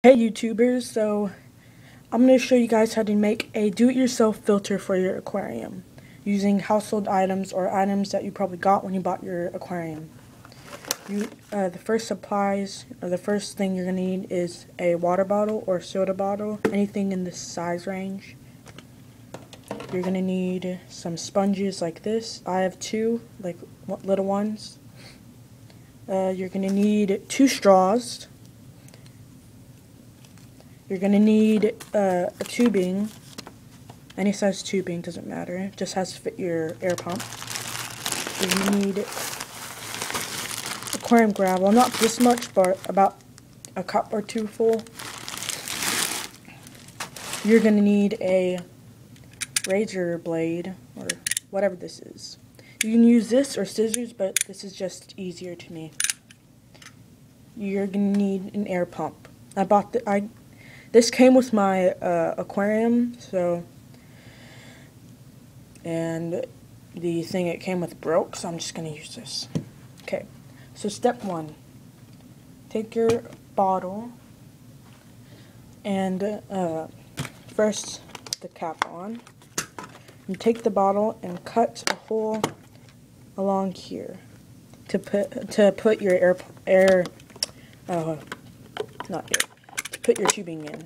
Hey YouTubers, so I'm going to show you guys how to make a do-it-yourself filter for your aquarium using household items or items that you probably got when you bought your aquarium. The first supplies, or the first thing you're going to need is a water bottle or soda bottle, anything in this size range. You're going to need some sponges like this. I have two, like little ones. You're going to need 2 straws. You're going to need a tubing, any size tubing, doesn't matter, it just has to fit your air pump. You're going to need aquarium gravel, not this much, but about a cup or 2 full. You're going to need a razor blade, or whatever this is. You can use this or scissors, but this is just easier to me. You're going to need an air pump. This came with my aquarium, and the thing it came with broke, so I'm just going to use this. Okay, so step 1. Take your bottle and first put the cap on. And take the bottle and cut a hole along here to put your put your tubing in.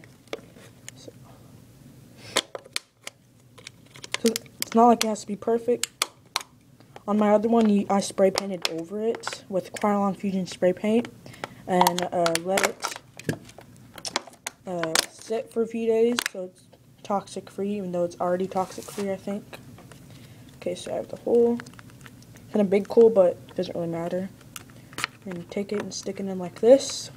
So it's not like it has to be perfect. On my other one, I spray painted over it with Aquarium Fusion spray paint and let it sit for a few days so it's toxic free, even though it's already toxic free, I think. Okay, so I have the hole. Kind of big hole, but it doesn't really matter. And take it and stick it in like this.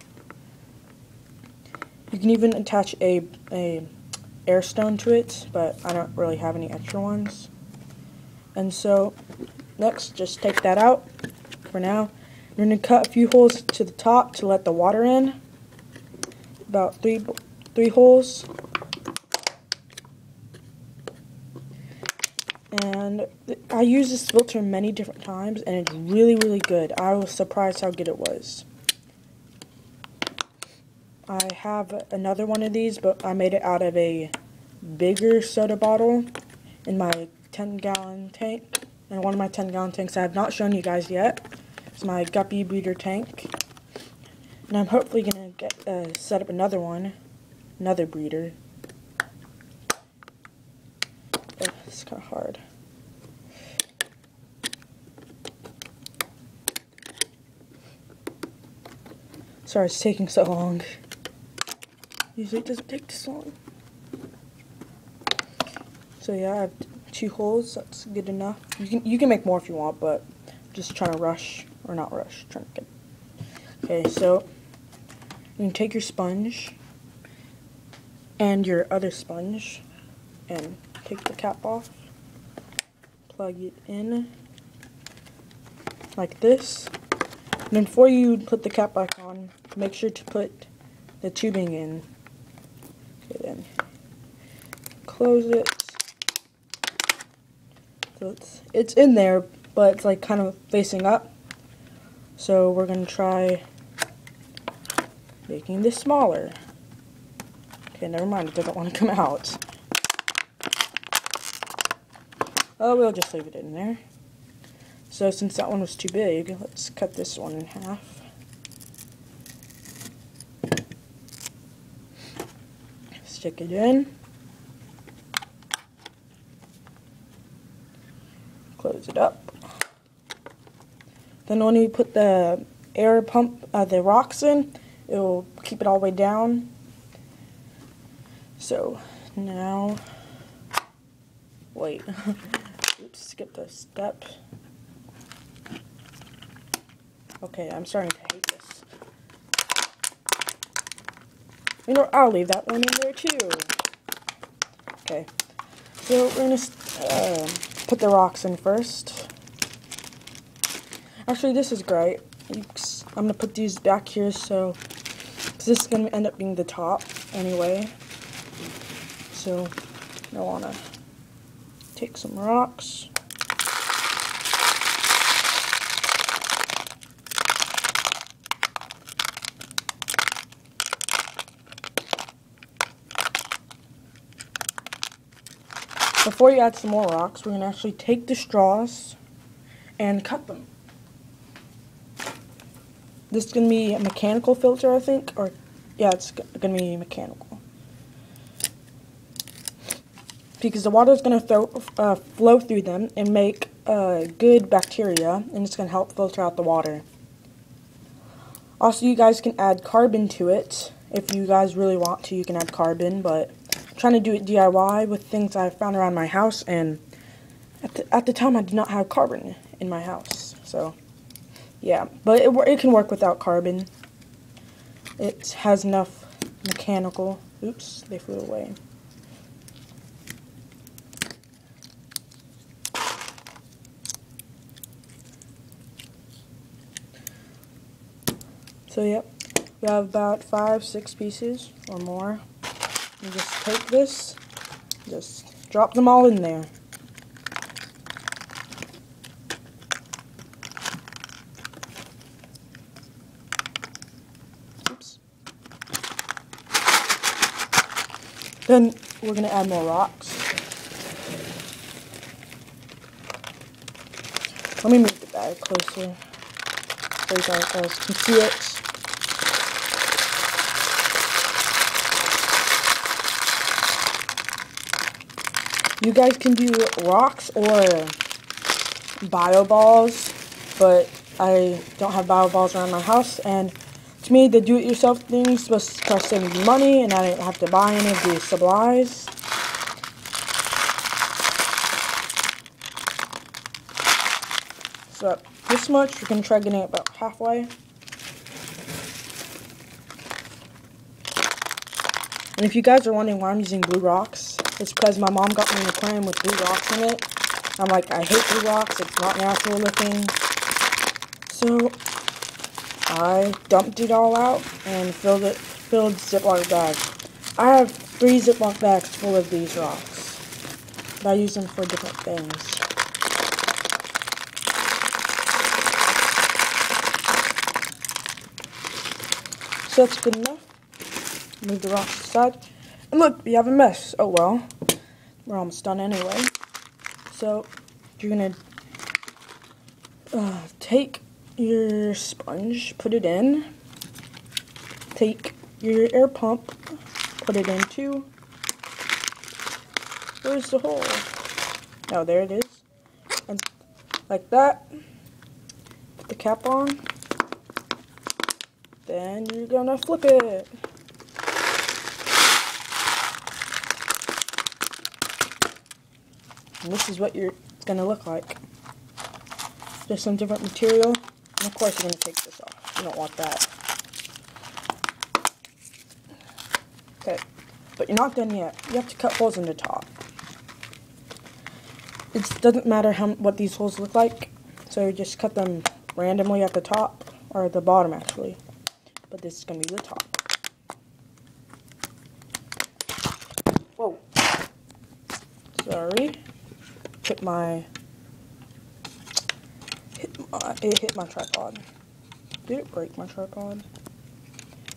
You can even attach a air stone to it, but I don't really have any extra ones. And so next, just take that out for now. You're going to cut a few holes to the top to let the water in. About three holes. And I use this filter many different times, and it's really, really good. I was surprised how good it was. I have another one of these, but I made it out of a bigger soda bottle in my 10-gallon tank. And one of my 10-gallon tanks I have not shown you guys yet. It's my guppy breeder tank. And I'm hopefully going to set up another breeder. It's kind of hard. Sorry it's taking so long. Usually it doesn't take this long. So yeah, I have 2 holes. That's good enough. You can make more if you want, but just trying to rush, or not rush. Trying to get. Okay, so you can take your sponge and your other sponge and take the cap off. Plug it in like this. And then before you put the cap back on, make sure to put the tubing in. Okay, then close it. So it's in there, but it's like kind of facing up. So we're going to try making this smaller. Okay, never mind, it doesn't want to come out. Oh, we'll just leave it in there. So since that one was too big, let's cut this one in half. Stick it in. Close it up. Then when you put the air pump, the rocks in, it will keep it all the way down. So now, wait, oops, skip the step. Okay, I'm starting to hate this. You know, I'll leave that one in there too. Okay, so we're going to put the rocks in first. Actually, this is great. I'm going to put these back here, so cause this is going to end up being the top anyway. So I want to take some rocks. before you add some more rocks, we're going to actually take the straws and cut them. This is going to be a mechanical filter, I think, or yeah, it's going to be mechanical. Because the water is going to flow through them and make good bacteria, and it's going to help filter out the water. Also, you guys can add carbon to it. If you guys really want to, you can add carbon, but I'm trying to do it DIY with things I found around my house, and at the time I did not have carbon in my house. So, yeah, but it can work without carbon. It has enough mechanical. Oops, they flew away. So, yep, we have about 5-6 pieces or more. You just take this, just drop them all in there. Oops. Then we're going to add more rocks. Let me move the bag closer so you guys can see it. You guys can do rocks or bio balls, but I don't have bio balls around my house, and to me the do-it-yourself thing is supposed to cost saving you money, and I didn't have to buy any of the supplies. So this much, we're going to try getting it about halfway. And if you guys are wondering why I'm using blue rocks, it's because my mom got me an aquarium with blue rocks in it. I'm like, I hate blue rocks, it's not natural looking. So I dumped it all out and filled Ziploc bags. I have 3 Ziploc bags full of these rocks. But I use them for different things. So that's good enough. Move the rocks aside. And look, we have a mess. Oh well. We're almost done anyway. So, you're going to take your sponge, put it in. Take your air pump, put it in too. Where's the hole? Oh, there it is. And like that. Put the cap on. Then you're going to flip it. And this is what it's going to look like. Just some different material. And of course you're going to take this off. You don't want that. Okay. But you're not done yet. You have to cut holes in the top. It doesn't matter what these holes look like. So you just cut them randomly at the top. Or the bottom actually. But this is going to be the top. Whoa. Sorry. It hit my tripod. Did it break my tripod?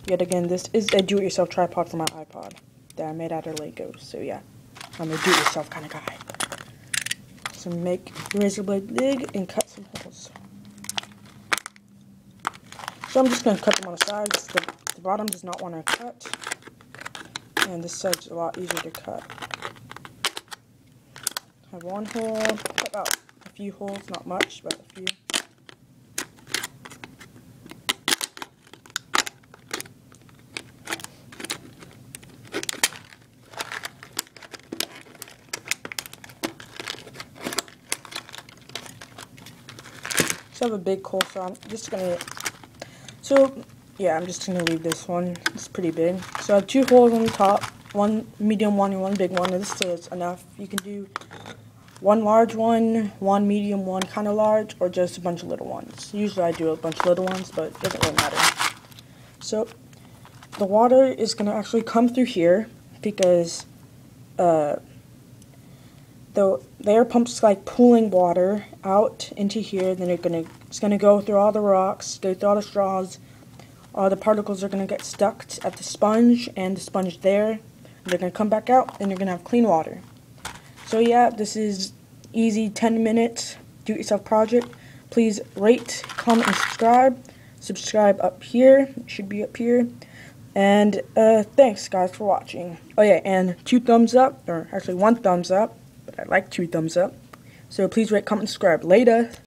Yet again, this is a do-it-yourself tripod for my iPod that I made out of Legos. So yeah, I'm a do-it-yourself kind of guy. So make the razor blade big and cut some holes. So I'm just going to cut them on the sides. The bottom does not want to cut. And this side's a lot easier to cut. Have one hole, cut about a few holes, not much, but a few. So I have a big hole, so I'm just gonna, I'm just gonna leave this one. It's pretty big. So I have 2 holes on the top, one medium one and one big one, and this is enough. You can do one large one, one medium one, kind of large, or just a bunch of little ones. Usually I do a bunch of little ones, but it doesn't really matter. So the water is going to actually come through here because the air pump's like pulling water out into here. Then it's going to go through all the rocks, go through all the straws. All the particles are going to get stuck at the sponge and the sponge there. They're going to come back out, and you're going to have clean water. So yeah, this is easy 10 minutes do-it-yourself project. Please rate, comment, and subscribe. Subscribe up here. It should be up here. And thanks guys for watching. Oh yeah, and 2 thumbs up, or actually 1 thumbs up, but I like 2 thumbs up. So please rate, comment, and subscribe. Later.